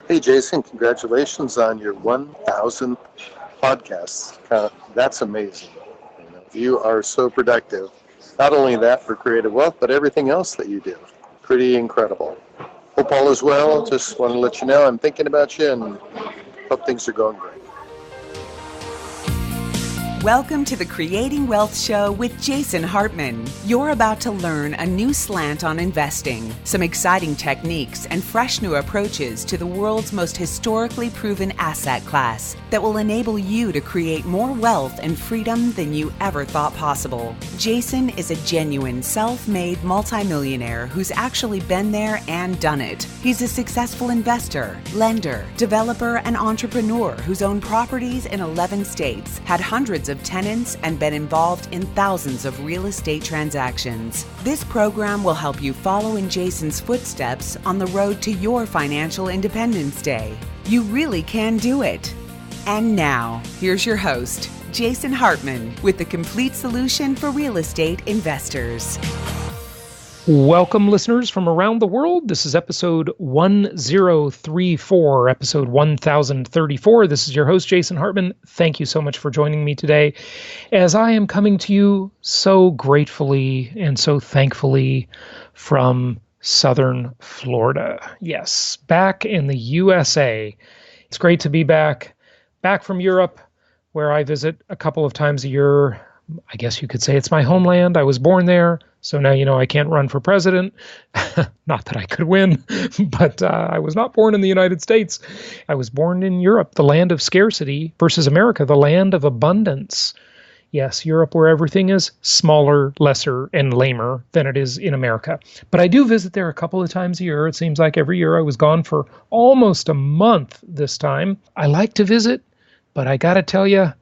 Hey, Jason, congratulations on your 1,000th podcast. That's amazing. You are so productive. Not only that for Creative Wealth, but everything else that you do. Pretty incredible. Hope all is well. Just want to let you know I'm thinking about you and hope things are going great. Welcome to the Creating Wealth Show with Jason Hartman. You're about to learn a new slant on investing, some exciting techniques, and fresh new approaches to the world's most historically proven asset class that will enable you to create more wealth and freedom than you ever thought possible. Jason is a genuine self-made multimillionaire who's actually been there and done it. He's a successful investor, lender, developer, and entrepreneur who's owned properties in 11 states, had hundreds of tenants, and been involved in thousands of real estate transactions. This program will help you follow in Jason's footsteps on the road to your financial independence day. You really can do it. And now, here's your host, Jason Hartman, with the complete solution for real estate investors. Welcome, listeners from around the world. This is episode 1034, episode 1034. This is your host, Jason Hartman. Thank you so much for joining me today as I am coming to you so gratefully and so thankfully from Southern Florida. Yes, back in the USA. It's great to be back from Europe, where I visit a couple of times a year. I guess you could say it's my homeland. I was born there. So now you know I can't run for president. Not that I could win, but I was not born in the United States. I was born in Europe, the land of scarcity, versus America, the land of abundance. Yes, Europe, where everything is smaller, lesser, and lamer than it is in America. But I do visit there a couple of times a year. It seems like every year. I was gone for almost a month this time. I like to visit, but I got to tell you,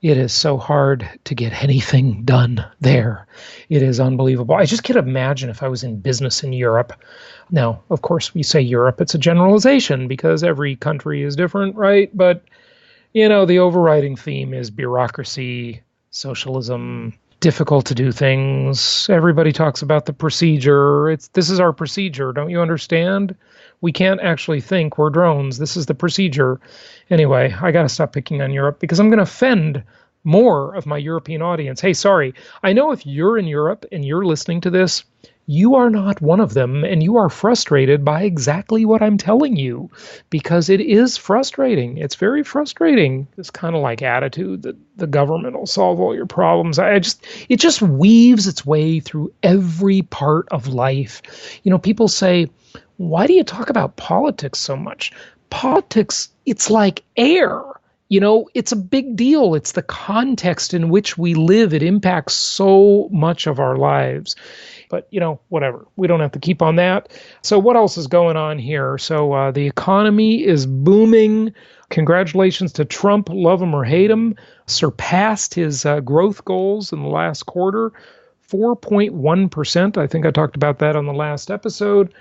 it is so hard to get anything done there. It is unbelievable. I just can't imagine if I was in business in Europe. Now, of course, we say Europe, it's a generalization because every country is different, right? But, you know, the overriding theme is bureaucracy, socialism, difficult to do things. Everybody talks about the procedure. This is our procedure. Don't you understand? We can't actually think. We're drones. This is the procedure. Anyway, I got to stop picking on Europe because I'm going to offend more of my European audience. Hey, sorry. I know if you're in Europe and you're listening to this, you are not one of them and you are frustrated by exactly what I'm telling you because it is frustrating. It's very frustrating. This kind of like attitude that the government will solve all your problems. It just weaves its way through every part of life. You know, people say, why do you talk about politics so much? Politics, it's like air. You know, it's a big deal. It's the context in which we live. It impacts so much of our lives. But, you know, whatever. We don't have to keep on that. So what else is going on here? So the economy is booming. Congratulations to Trump, love him or hate him, surpassed his growth goals in the last quarter. 4.1%. I think I talked about that on the last episode.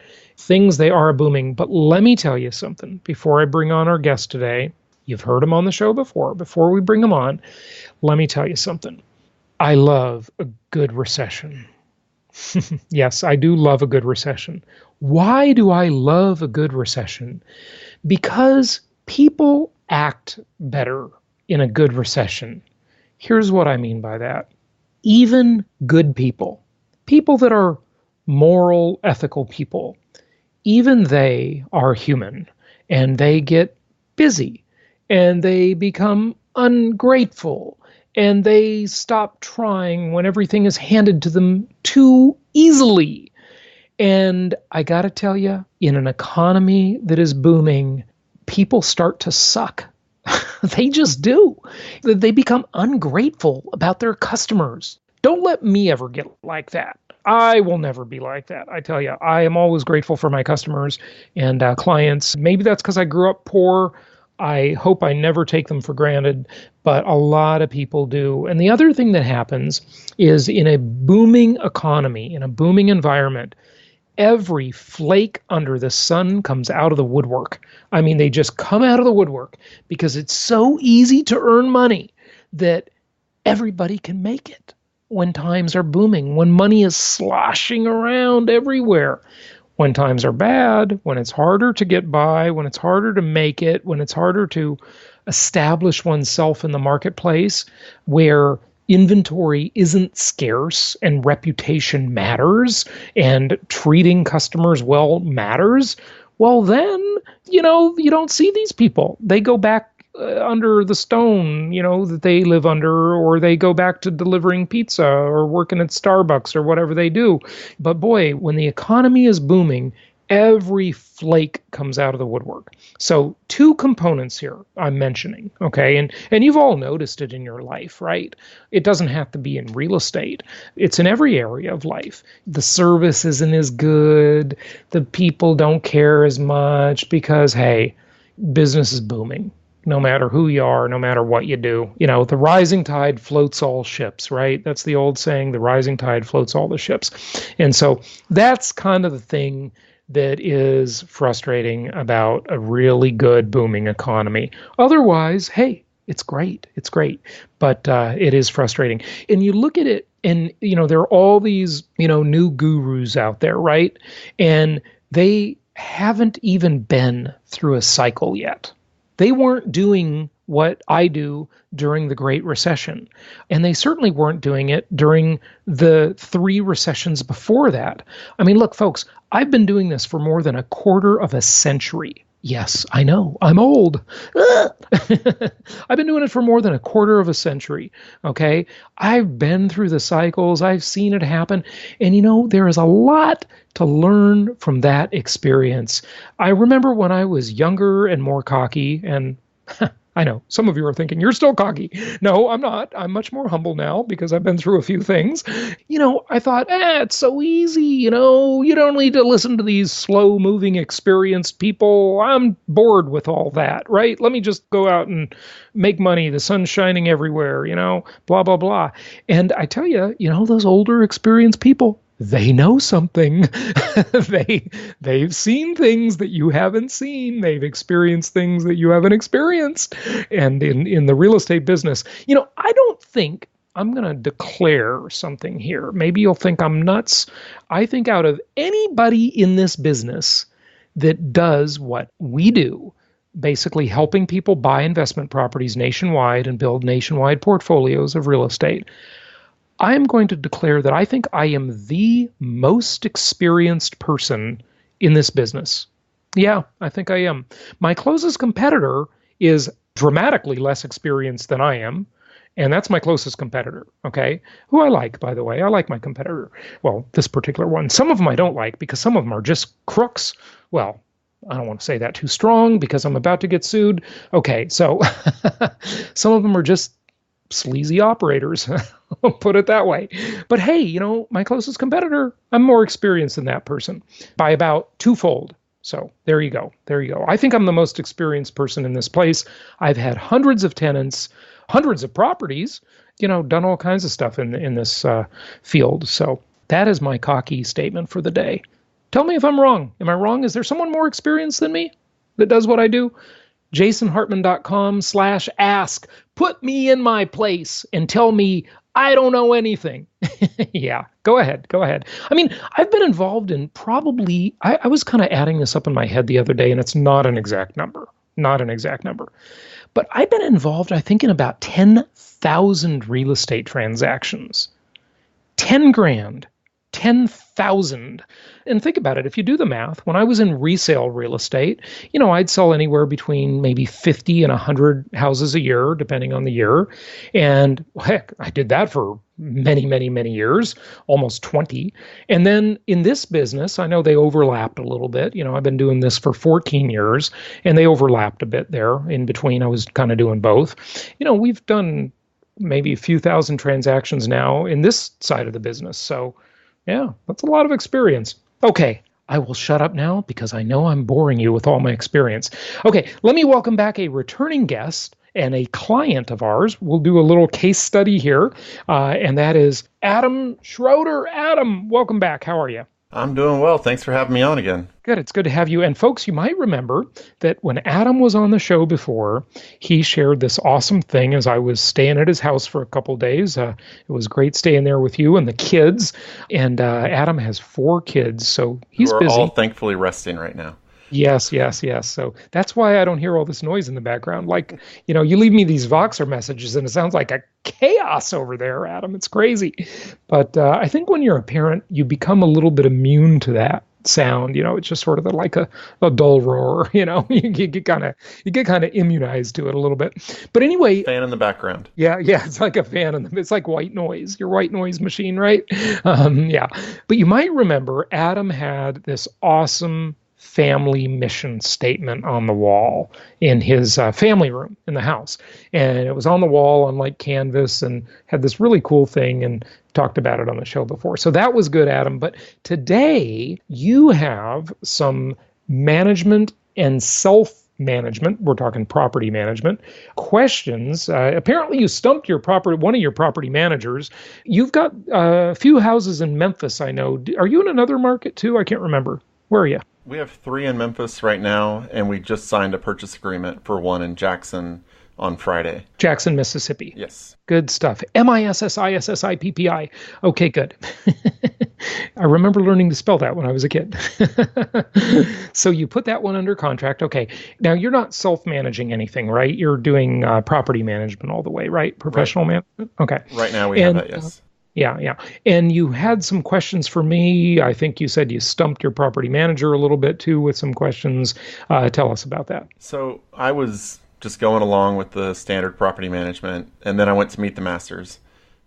They are booming. But let me tell you something before I bring on our guest today. You've heard him on the show before. Before we bring him on, let me tell you something. I love a good recession. Yes, I do love a good recession. Why do I love a good recession? Because people act better in a good recession. Here's what I mean by that. Even good people that are moral, ethical people, even they are human and they get busy and they become ungrateful and they stop trying when everything is handed to them too easily. And I got to tell you, in an economy that is booming, people start to suck. They just do. They become ungrateful about their customers. Don't let me ever get like that. I will never be like that. I tell you, I am always grateful for my customers and clients. Maybe that's because I grew up poor. I hope I never take them for granted, but a lot of people do. And the other thing that happens is in a booming economy, in a booming environment, every flake under the sun comes out of the woodwork. I mean, they just come out of the woodwork because it's so easy to earn money that everybody can make it when times are booming, when money is sloshing around everywhere. when times are bad, when it's harder to get by, when it's harder to make it, when it's harder to establish oneself in the marketplace, where inventory isn't scarce and reputation matters and treating customers well matters, well, then, you don't see these people. They go back under the stone, that they live under, or they go back to delivering pizza or working at Starbucks or whatever they do. But boy, when the economy is booming, every flake comes out of the woodwork. So 2 components here I'm mentioning, okay? And you've all noticed it in your life, right? It doesn't have to be in real estate. It's in every area of life. The service isn't as good. The people don't care as much because, hey, business is booming. No matter who you are, no matter what you do. The rising tide floats all ships, right? That's the old saying, the rising tide floats all the ships. And so that's kind of the thing that is frustrating about a really good booming economy. Otherwise, hey, it's great. It's great. But it is frustrating. And you look at it and, there are all these, new gurus out there, right? And they haven't even been through a cycle yet. They weren't doing what I do during the Great Recession. And they certainly weren't doing it during the 3 recessions before that. I mean, look, folks, I've been doing this for more than a quarter of a century. Yes, I know, I'm old. I've been doing it for more than a quarter of a century, okay? I've been through the cycles. I've seen it happen. And, there is a lot to learn from that experience. I remember when I was younger and more cocky, and I know some of you are thinking, you're still cocky. No, I'm not. I'm much more humble now because I've been through a few things. I thought, it's so easy. You don't need to listen to these slow moving, experienced people. I'm bored with all that, right? Let me just go out and make money. The sun's shining everywhere, blah, blah, blah. And I tell you, those older, experienced people, they know something. They've seen things that you haven't seen. They've experienced things that you haven't experienced. And in the real estate business, I don't think I'm going to declare something here. Maybe you'll think I'm nuts. I think out of anybody in this business that does what we do, basically helping people buy investment properties nationwide and build nationwide portfolios of real estate, I am going to declare that I think I am the most experienced person in this business. Yeah, I think I am. My closest competitor is dramatically less experienced than I am, and that's my closest competitor, okay? Who I like, by the way. I like my competitor. Well, this particular one. Some of them I don't like because some of them are just crooks. Well, I don't want to say that too strong because I'm about to get sued. Okay, so some of them are just sleazy operators. I'll put it that way. But hey, my closest competitor, I'm more experienced than that person by about 2-fold. So there you go. There you go. I think I'm the most experienced person in this place. I've had hundreds of tenants, hundreds of properties, done all kinds of stuff in this field. So that is my cocky statement for the day. Tell me if I'm wrong. Am I wrong? Is there someone more experienced than me that does what I do? jasonhartman.com/ask. Put me in my place and tell me I don't know anything. Yeah, go ahead. I mean, I've been involved in probably, I was kind of adding this up in my head the other day, and it's not an exact number. But I've been involved, I think, in about 10,000 real estate transactions. 10 grand. 10,000. And think about it. If you do the math, when I was in resale real estate, I'd sell anywhere between maybe 50 and 100 houses a year, depending on the year. And heck, I did that for many, many, many years, almost 20. And then in this business, I know they overlapped a little bit. I've been doing this for 14 years, and they overlapped a bit there. In between, I was kind of doing both. We've done maybe a few thousand transactions now in this side of the business. So yeah, that's a lot of experience. Okay, I will shut up now because I know I'm boring you with all my experience. Okay, let me welcome back a returning guest and a client of ours. We'll do a little case study here, and that is Adam Schroeder. Adam, welcome back. How are you? I'm doing well. Thanks for having me on again. Good. It's good to have you. And folks, you might remember that when Adam was on the show before, he shared this awesome thing as I was staying at his house for a couple days. It was great staying there with you and the kids. And Adam has 4 kids, so he's Who are busy. all thankfully resting right now. Yes. So that's why I don't hear all this noise in the background. Like, you leave me these Voxer messages and it sounds like a chaos over there, Adam. It's crazy. But I think when you're a parent, you become a little bit immune to that sound. It's just sort of like a dull roar. You get kind of immunized to it a little bit. But anyway, fan in the background. Yeah, it's like a fan it's like white noise. Your white noise machine, right? Yeah. But you might remember Adam had this awesome family mission statement on the wall in his family room in the house. And it was on the wall on like canvas and had this really cool thing, and talked about it on the show before. So that was good, Adam. But today you have some management and self-management, we're talking property management, questions. Apparently you stumped one of your property managers. You've got a few houses in Memphis, I know. Are you in another market too? I can't remember. Where are you? We have 3 in Memphis right now, and we just signed a purchase agreement for one in Jackson on Friday. Jackson, Mississippi. Yes. Good stuff. Mississippi. Okay, good. I remember learning to spell that when I was a kid. So you put that one under contract. Okay. Now you're not self-managing anything, right? You're doing property management all the way, right? Professional management? Okay. Right now we have that, yes. Yeah. And you had some questions for me. I think you said you stumped your property manager a little bit too with some questions. Tell us about that. So I was just going along with the standard property management, and then I went to meet the masters,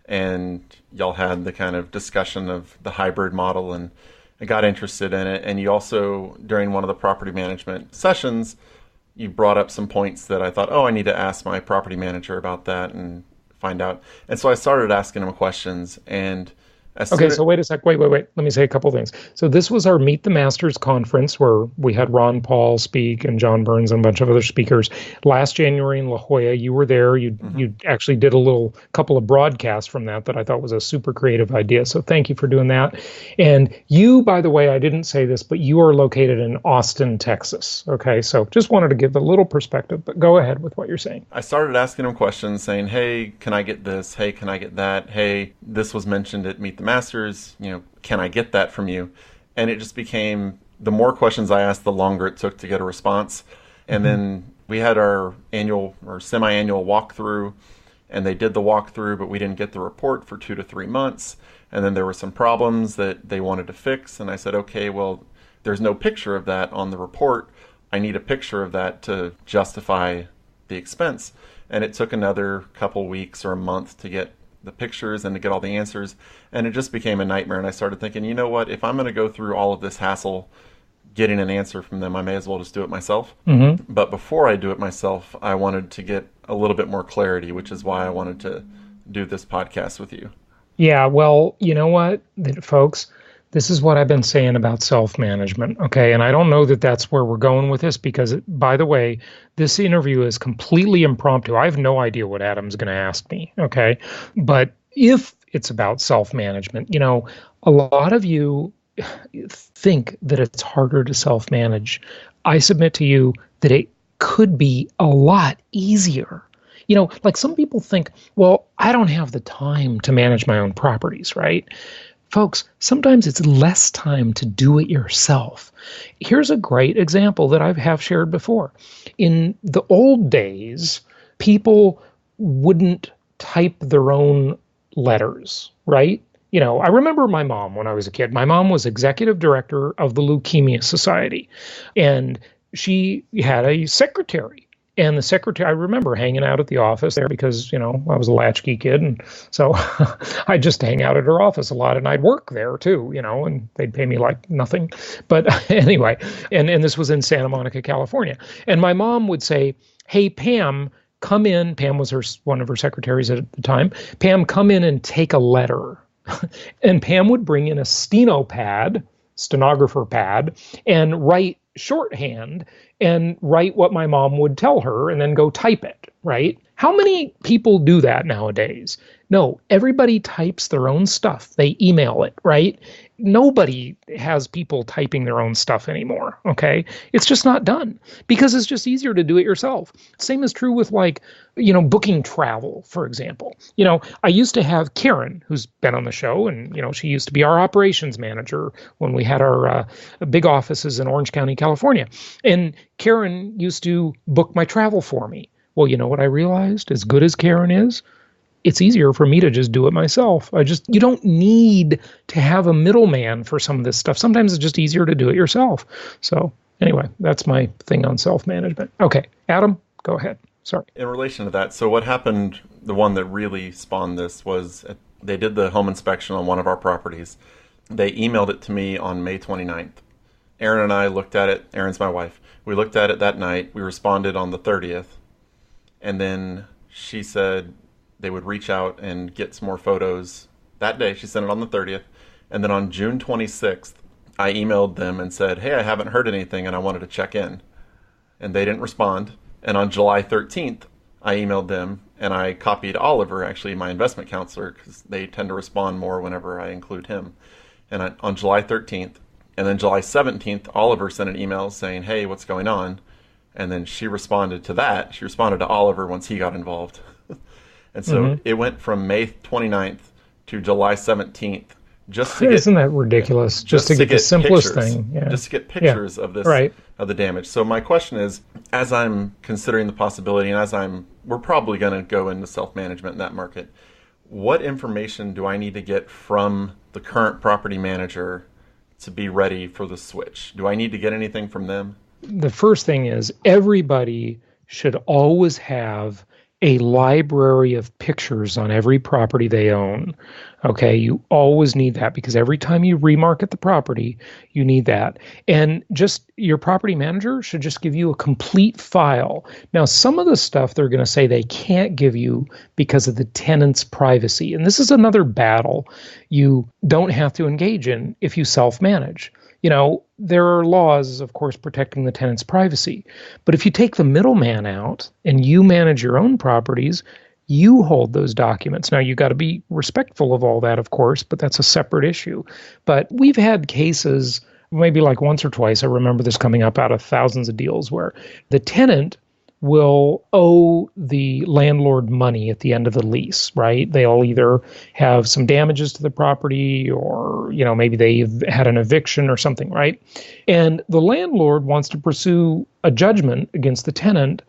and y'all had the kind of discussion of the hybrid model, and I got interested in it. And you also, during one of the property management sessions, you brought up some points that I thought, I need to ask my property manager about that and find out. And so I started asking him questions. And so wait a sec. Wait. Let me say a couple things. So this was our Meet the Masters conference where we had Ron Paul speak and John Burns and a bunch of other speakers last January in La Jolla. You were there. You actually did a couple of broadcasts from that I thought was a super creative idea. So thank you for doing that. And you, by the way, I didn't say this, but you are located in Austin, Texas. Okay. So just wanted to give a little perspective, but go ahead with what you're saying. I started asking him questions saying, hey, can I get this? Hey, can I get that? Hey, this was mentioned at Meet the Masters, can I get that from you? And it just became, the more questions I asked, the longer it took to get a response. And then we had our annual or semi-annual walkthrough, and they did the walkthrough, but we didn't get the report for 2 to 3 months. And then there were some problems that they wanted to fix. And I said, okay, well, there's no picture of that on the report. I need a picture of that to justify the expense. And it took another couple weeks or a month to get the pictures and to get all the answers, and it just became a nightmare. And I started thinking, you know what, if I'm going to go through all of this hassle getting an answer from them, I may as well just do it myself. But before I do it myself, I wanted to get a little bit more clarity, which is why I wanted to do this podcast with you. Yeah, well, you know what, folks, this is what I've been saying about self-management, okay? And I don't know that that's where we're going with this because, by the way, this interview is completely impromptu. I have no idea what Adam's going to ask me, okay? But if it's about self-management, a lot of you think that it's harder to self-manage. I submit to you that it could be a lot easier. Like some people think, well, I don't have the time to manage my own properties, right? Folks, sometimes it's less time to do it yourself. Here's a great example that I have shared before. In the old days, people wouldn't type their own letters, right? I remember my mom when I was a kid. My mom was executive director of the Leukemia Society, and she had a secretary. And the secretary, I remember hanging out at the office there because, I was a latchkey kid. And so I'd just hang out at her office a lot, and I'd work there too, and they'd pay me like nothing. But anyway, and this was in Santa Monica, California. And my mom would say, hey, Pam, come in. Pam was one of her secretaries at the time. Pam, come in and take a letter. And Pam would bring in a stenographer pad, and write shorthand and write what my mom would tell her and then go type it. right? How many people do that nowadays? No, everybody types their own stuff. They email it, right? Nobody has people typing their own stuff anymore, okay? It's just not done because it's just easier to do it yourself. Same is true with booking travel, for example. I used to have Karen, who's been on the show, and, she used to be our operations manager when we had our big offices in Orange County, California. And Karen used to book my travel for me. Well, you know what I realized? As good as Karen is, it's easier for me to just do it myself. You don't need to have a middleman for some of this stuff. Sometimes it's just easier to do it yourself. So anyway, that's my thing on self-management. Okay, Adam, go ahead. Sorry. In relation to that, so what happened, the one that really spawned this was they did the home inspection on one of our properties. They emailed it to me on May 29th. Erin and I looked at it. Erin's my wife. We looked at it that night. We responded on the 30th. And then she said they would reach out and get some more photos that day. She sent it on the 30th. And then on June 26th, I emailed them and said, hey, I haven't heard anything and I wanted to check in. And they didn't respond. And on July 13th, I emailed them and I copied Oliver, actually my investment counselor, because they tend to respond more whenever I include him. And on July 13th, and then July 17th, Oliver sent an email saying, hey, what's going on? And then she responded to that. She responded to Oliver once he got involved. And so it went from May 29th to July 17th. Isn't that ridiculous? Just to get the simplest thing. Yeah. Just to get pictures of this, of the damage. So my question is, as I'm considering the possibility and we're probably going to go into self-management in that market, what information do I need to get from the current property manager to be ready for the switch? Do I need to get anything from them? The first thing is everybody should always have a library of pictures on every property they own. Okay, you always need that because every time you remarket the property, you need that. And just your property manager should just give you a complete file. Now, some of the stuff they're going to say they can't give you because of the tenant's privacy. And this is another battle you don't have to engage in if you self-manage. There are laws, of course, protecting the tenant's privacy. But if you take the middleman out and you manage your own properties, you hold those documents. Now, you got to be respectful of all that, of course, but that's a separate issue. But we've had cases, maybe like once or twice, I remember this coming up out of thousands of deals, where the tenant will owe the landlord money at the end of the lease, right? They'll either have some damages to the property or, maybe they've had an eviction or something, right? And the landlord wants to pursue a judgment against the tenant,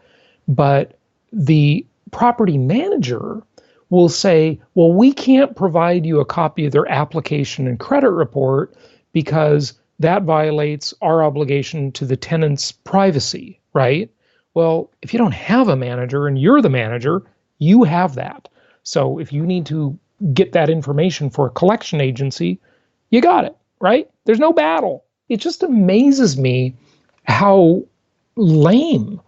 but the property manager will say, well, we can't provide you a copy of their application and credit report because that violates our obligation to the tenant's privacy, right? Well, if you don't have a manager and you're the manager, you have that. So if you need to get that information for a collection agency, you got it, right? There's no battle. It just amazes me how lame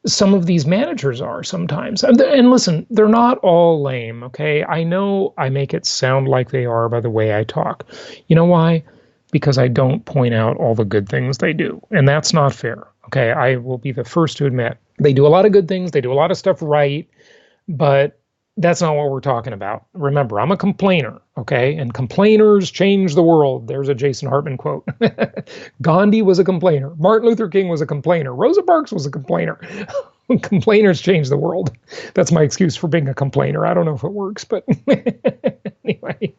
some of these managers are sometimes. And listen, they're not all lame, okay? I know I make it sound like they are by the way I talk. You know why? Because I don't point out all the good things they do. And that's not fair. Okay, I will be the first to admit they do a lot of good things. They do a lot of stuff right, but that's not what we're talking about. Remember, I'm a complainer, okay? And complainers change the world. There's a Jason Hartman quote. Gandhi was a complainer. Martin Luther King was a complainer. Rosa Parks was a complainer. Complainers change the world. That's my excuse for being a complainer. I don't know if it works, but anyway.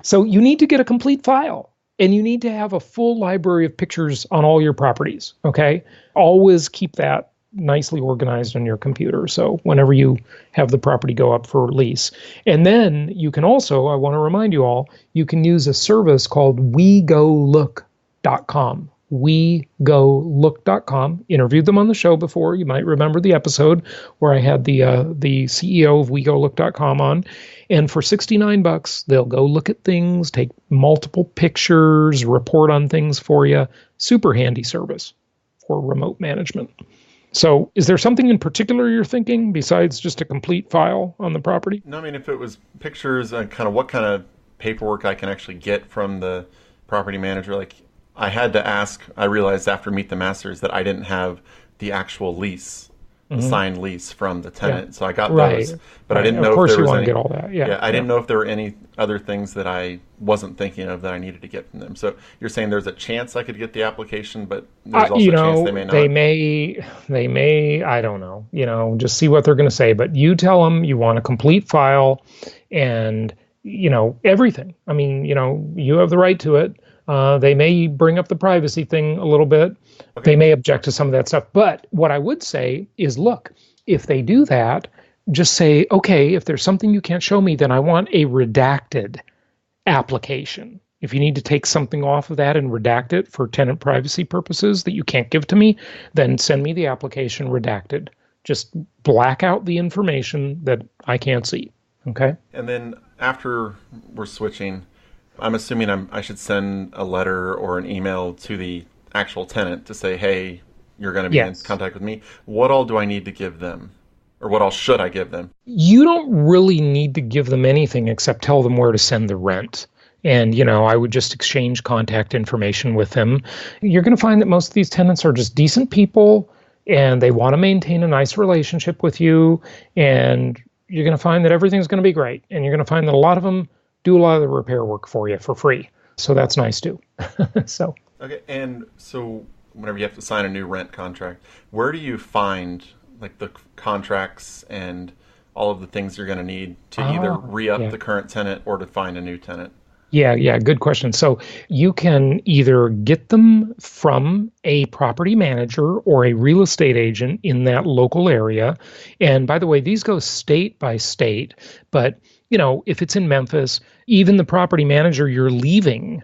So you need to get a complete file. And you need to have a full library of pictures on all your properties, okay? Always keep that nicely organized on your computer. So whenever you have the property go up for lease. And then you can also, I want to remind you all, you can use a service called WeGoLook.com. WeGoLook.com. Interviewed them on the show before. You might remember the episode where I had the CEO of WeGoLook.com on. And for $69, they'll go look at things, take multiple pictures, report on things for you. Super handy service for remote management. So is there something in particular you're thinking besides just a complete file on the property? No, I mean, if it was pictures and kind of what kind of paperwork I can actually get from the property manager, like I had to ask, I realized after Meet the Masters that I didn't have the actual lease the signed lease from the tenant. Yeah. So I got Right. those, but I Right. didn't Of know if course there you was want any. to get all that. Yeah. I didn't know if there were any other things that I wasn't thinking of that I needed to get from them. So you're saying there's a chance I could get the application, but there's also a chance they may not. They may, I don't know, just see what they're going to say. But you tell them you want a complete file and, everything. I mean, you have the right to it. They may bring up the privacy thing a little bit. Okay. They may object to some of that stuff. But what I would say is, look, if they do that, just say, okay, if there's something you can't show me, then I want a redacted application. If you need to take something off of that and redact it for tenant privacy purposes that you can't give to me, then send me the application redacted. Just black out the information that I can't see. Okay? And then after we're switching, I'm assuming I should send a letter or an email to the actual tenant to say, hey, you're going to be in contact with me. What all do I need to give them? Or what all should I give them? You don't really need to give them anything except tell them where to send the rent. And, I would just exchange contact information with them. You're going to find that most of these tenants are just decent people and they want to maintain a nice relationship with you. And you're going to find that everything's going to be great. And you're going to find that a lot of them do a lot of the repair work for you for free. So that's nice too. So. Okay. And so whenever you have to sign a new rent contract, where do you find like the contracts and all of the things you're going to need to either re-up the current tenant or to find a new tenant? Yeah, good question. So you can either get them from a property manager or a real estate agent in that local area. And by the way, these go state by state. But, if it's in Memphis, even the property manager you're leaving,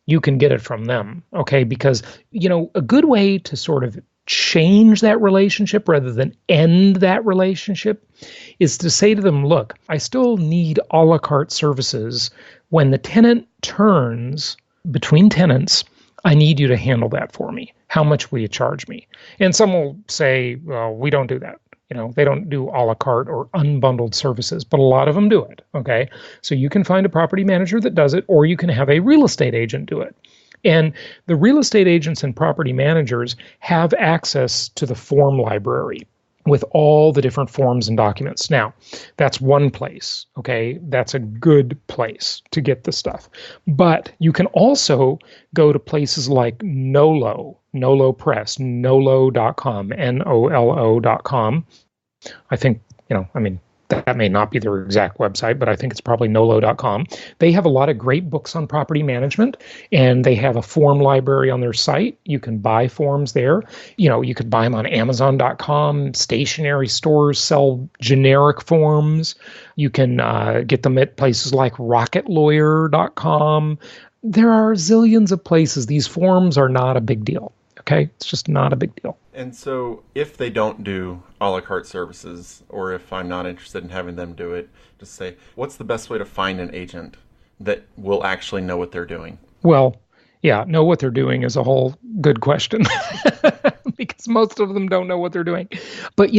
you can get it from them. Okay, because, a good way to sort of change that relationship rather than end that relationship is to say to them, look, I still need a la carte services. When the tenant turns between tenants, I need you to handle that for me. How much will you charge me? And some will say, well, we don't do that. They don't do a la carte or unbundled services, but a lot of them do it. Okay. So you can find a property manager that does it, or you can have a real estate agent do it. And the real estate agents and property managers have access to the form library with all the different forms and documents. Now, that's one place, okay? That's a good place to get the stuff. But you can also go to places like Nolo Press, nolo.com, Nolo.com. I think, that may not be their exact website, but I think it's probably nolo.com. They have a lot of great books on property management, and they have a form library on their site. You can buy forms there. You could buy them on Amazon.com. Stationery stores sell generic forms. You can get them at places like rocketlawyer.com. There are zillions of places. These forms are not a big deal. Okay? It's just not a big deal. And so if they don't do a la carte services, or if I'm not interested in having them do it, just say, what's the best way to find an agent that will actually know what they're doing? Well, yeah, know what they're doing is a whole good question because most of them don't know what they're doing. But,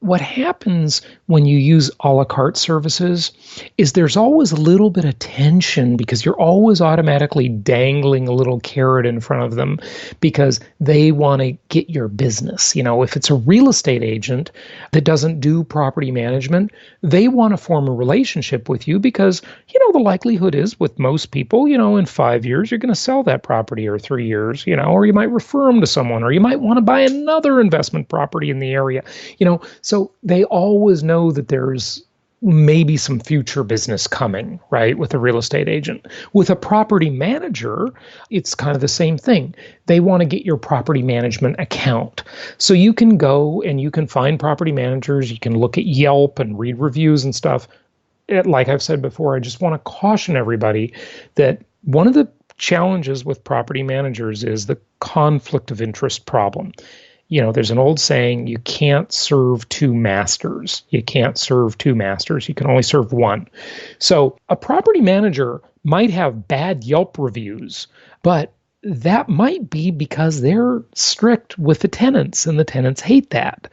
what happens when you use a la carte services is there's always a little bit of tension because you're always automatically dangling a little carrot in front of them because they want to get your business. If it's a real estate agent that doesn't do property management, they want to form a relationship with you because, the likelihood is with most people, in 5 years, you're going to sell that property or 3 years, or you might refer them to someone, or you might want to buy another investment property in the area, so they always know that there's maybe some future business coming, right, with a real estate agent. With a property manager, it's kind of the same thing. They want to get your property management account. So you can go and you can find property managers, you can look at Yelp and read reviews and stuff. Like I've said before, I just want to caution everybody that one of the challenges with property managers is the conflict of interest problem. There's an old saying, you can't serve two masters. You can't serve two masters. You can only serve one. So a property manager might have bad Yelp reviews, but that might be because they're strict with the tenants and the tenants hate that.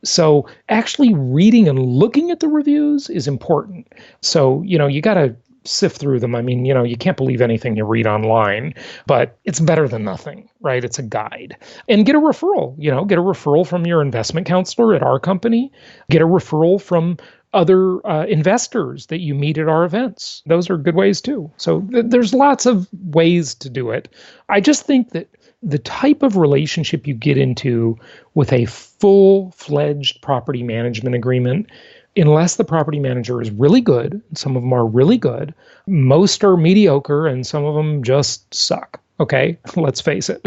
So actually reading and looking at the reviews is important. So, you got to sift through them. I mean, you can't believe anything you read online, but it's better than nothing, right? It's a guide. And get a referral, get a referral from your investment counselor at our company, get a referral from other investors that you meet at our events. Those are good ways too. So there's lots of ways to do it. I just think that the type of relationship you get into with a full-fledged property management agreement, unless the property manager is really good, some of them are really good, most are mediocre, and some of them just suck. Okay, let's face it,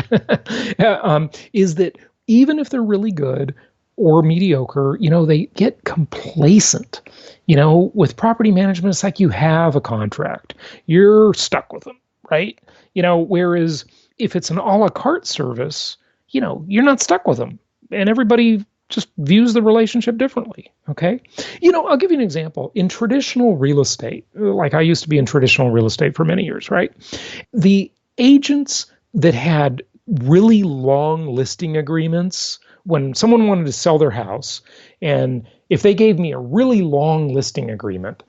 is that even if they're really good or mediocre, they get complacent. With property management, it's like you have a contract. You're stuck with them, right? Whereas if it's an a la carte service, you're not stuck with them. And everybody just views the relationship differently, okay? I'll give you an example. In traditional real estate, like I used to be in traditional real estate for many years, right? The agents that had really long listing agreements, when someone wanted to sell their house, and if they gave me a really long listing agreement,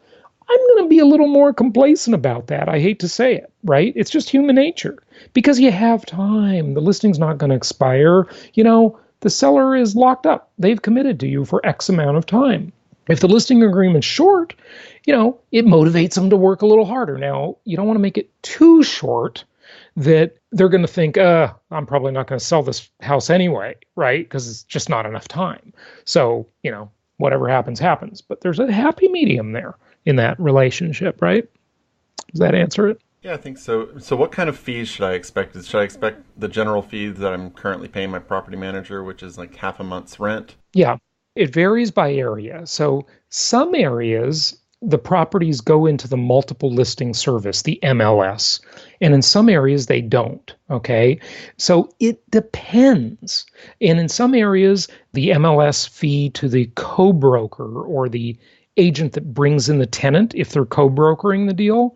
I'm going to be a little more complacent about that. I hate to say it, right? It's just human nature because you have time. The listing's not going to expire. The seller is locked up. They've committed to you for X amount of time. If the listing agreement's short, it motivates them to work a little harder. Now, you don't want to make it too short that they're going to think, I'm probably not going to sell this house anyway, right? Because it's just not enough time. So, whatever happens, happens. But there's a happy medium there in that relationship, right? Does that answer it? Yeah, I think so. So what kind of fees should I expect? Should I expect the general fees that I'm currently paying my property manager, which is like half a month's rent? Yeah, it varies by area. So some areas, the properties go into the multiple listing service, the MLS, and in some areas they don't, okay? So it depends. And in some areas, the MLS fee to the co-broker or the agent that brings in the tenant, if they're co-brokering the deal,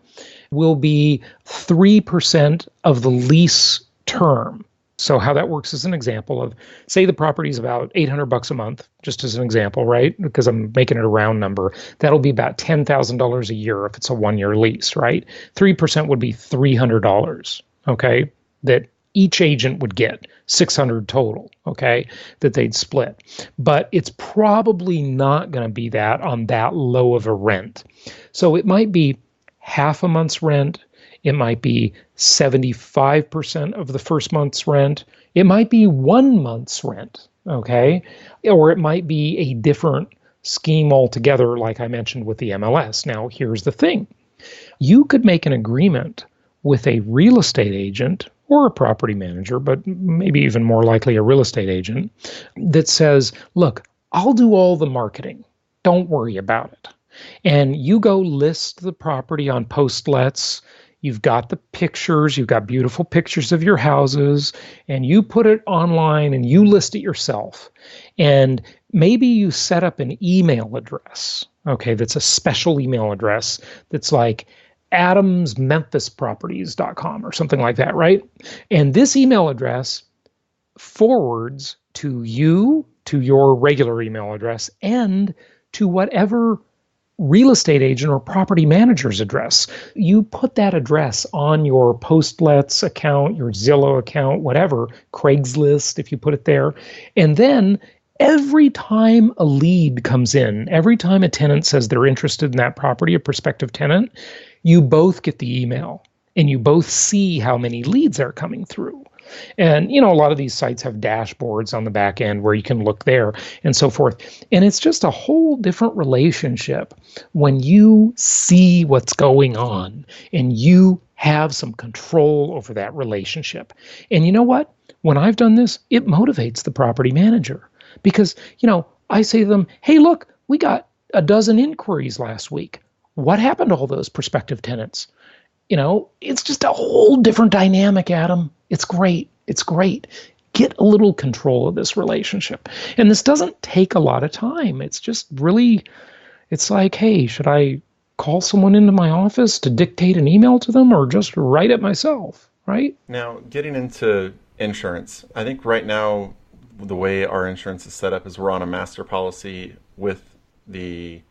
will be 3% of the lease term. So how that works is an example of, say the property is about $800 a month, just as an example, right? Because I'm making it a round number. That'll be about $10,000 a year if it's a 1-year lease, right? 3% would be $300, okay? That each agent would get $600 total, okay, that they'd split. But it's probably not going to be that on that low of a rent. So it might be half a month's rent. It might be 75% of the first month's rent. It might be 1 month's rent, okay? Or it might be a different scheme altogether, like I mentioned with the MLS. Now, here's the thing. You could make an agreement with a real estate agent or a property manager, but maybe even more likely a real estate agent, that says, look, I'll do all the marketing. Don't worry about it. And you go list the property on Postlets. You've got the pictures, you've got beautiful pictures of your houses, and you put it online and you list it yourself. And maybe you set up an email address, okay, that's a special email address that's like adamsmemphisproperties.com or something like that, right? And this email address forwards to you, to your regular email address, and to whatever real estate agent or property manager's address. You put that address on your Postlets account, your Zillow account, whatever, Craigslist, if you put it there. And then every time a lead comes in, every time a tenant says they're interested in that property, a prospective tenant, you both get the email and you both see how many leads are coming through. And, a lot of these sites have dashboards on the back end where you can look there and so forth. And it's just a whole different relationship when you see what's going on and you have some control over that relationship. And you know what? When I've done this, it motivates the property manager because, I say to them, hey, look, we got a dozen inquiries last week. What happened to all those prospective tenants? It's just a whole different dynamic, Adam. It's great. It's great. Get a little control of this relationship. And this doesn't take a lot of time. It's just really, it's like, hey, should I call someone into my office to dictate an email to them or just write it myself, right? Now, getting into insurance, I think right now the way our insurance is set up is we're on a master policy with the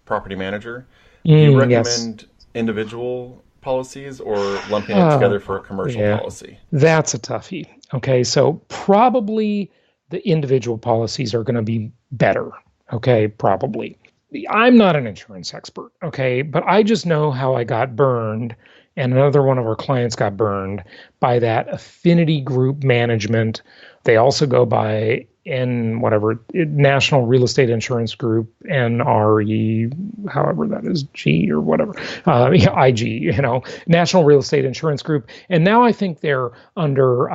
property manager. Do you recommend individual policies or lumping it together for a commercial policy? That's a toughie. Okay, so probably the individual policies are going to be better. Okay, probably. I'm not an insurance expert, okay, but I just know how I got burned, and another one of our clients got burned by that affinity group management. They also go by National Real Estate Insurance Group, NRE, however that is, G or whatever, IG, National Real Estate Insurance Group. And now I think they're under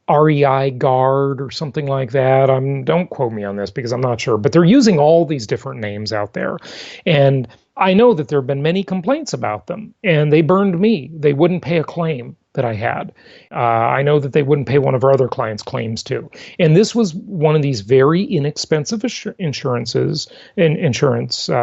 REI Guard or something like that. Don't quote me on this because I'm not sure, but they're using all these different names out there. And I know that there have been many complaints about them, and they burned me. They wouldn't pay a claim that I had. I know that they wouldn't pay one of our other clients' claims too. And this was one of these very inexpensive insurance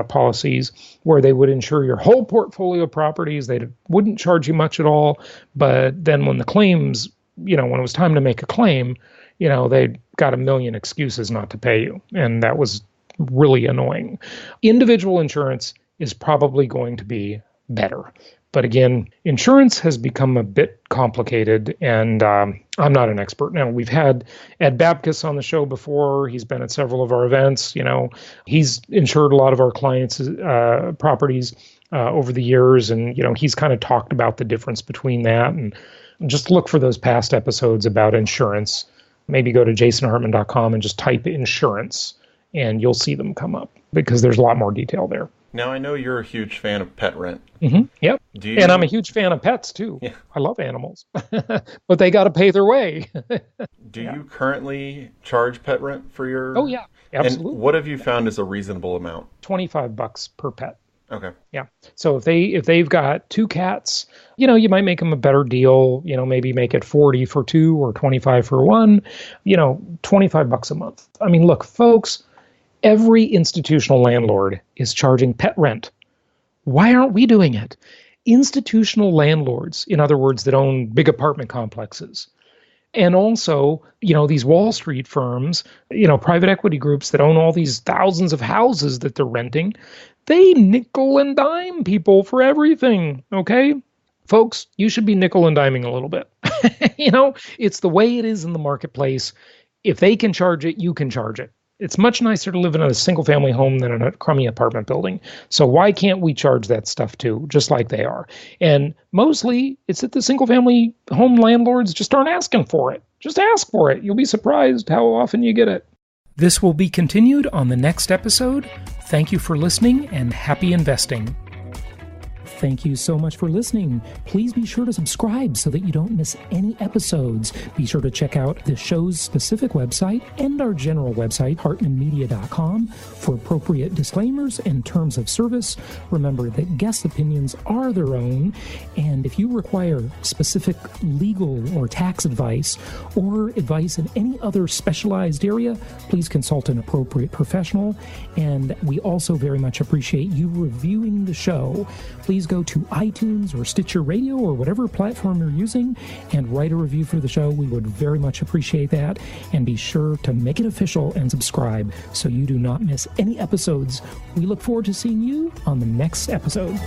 policies where they would insure your whole portfolio of properties. They wouldn't charge you much at all. But then when the claims, when it was time to make a claim, they got a million excuses not to pay you. And that was really annoying. Individual insurance is probably going to be better. But again, insurance has become a bit complicated, and I'm not an expert. Now, we've had Ed Babkus on the show before. He's been at several of our events. He's insured a lot of our clients' properties over the years, and, he's kind of talked about the difference between that. And just look for those past episodes about insurance. Maybe go to jasonhartman.com and just type insurance, and you'll see them come up because there's a lot more detail there. Now, I know you're a huge fan of pet rent. Mm-hmm. Yep. And I'm a huge fan of pets, too. Yeah. I love animals. But they got to pay their way. Do you currently charge pet rent for your... Oh, yeah. Absolutely. And what have you found is a reasonable amount? $25 per pet. Okay. Yeah. So if they've got 2 cats, you might make them a better deal, maybe make it 40 for 2 or 25 for 1, $25 a month. I mean, look, folks, every institutional landlord is charging pet rent. Why aren't we doing it? Institutional landlords, in other words, that own big apartment complexes, and also, these Wall Street firms, private equity groups that own all these thousands of houses that they're renting, they nickel and dime people for everything, okay? Folks, you should be nickel and diming a little bit. It's the way it is in the marketplace. If they can charge it, you can charge it. It's much nicer to live in a single-family home than in a crummy apartment building. So why can't we charge that stuff too, just like they are? And mostly, it's that the single-family home landlords just aren't asking for it. Just ask for it. You'll be surprised how often you get it. This will be continued on the next episode. Thank you for listening, and happy investing. Thank you so much for listening. Please be sure to subscribe so that you don't miss any episodes. Be sure to check out the show's specific website and our general website, hartmanmedia.com, for appropriate disclaimers and terms of service. Remember that guest opinions are their own, and if you require specific legal or tax advice or advice in any other specialized area, please consult an appropriate professional. And we also very much appreciate you reviewing the show. Please go to iTunes or Stitcher Radio or whatever platform you're using and write a review for the show. We would very much appreciate that. And be sure to make it official and subscribe so you do not miss any episodes. We look forward to seeing you on the next episode.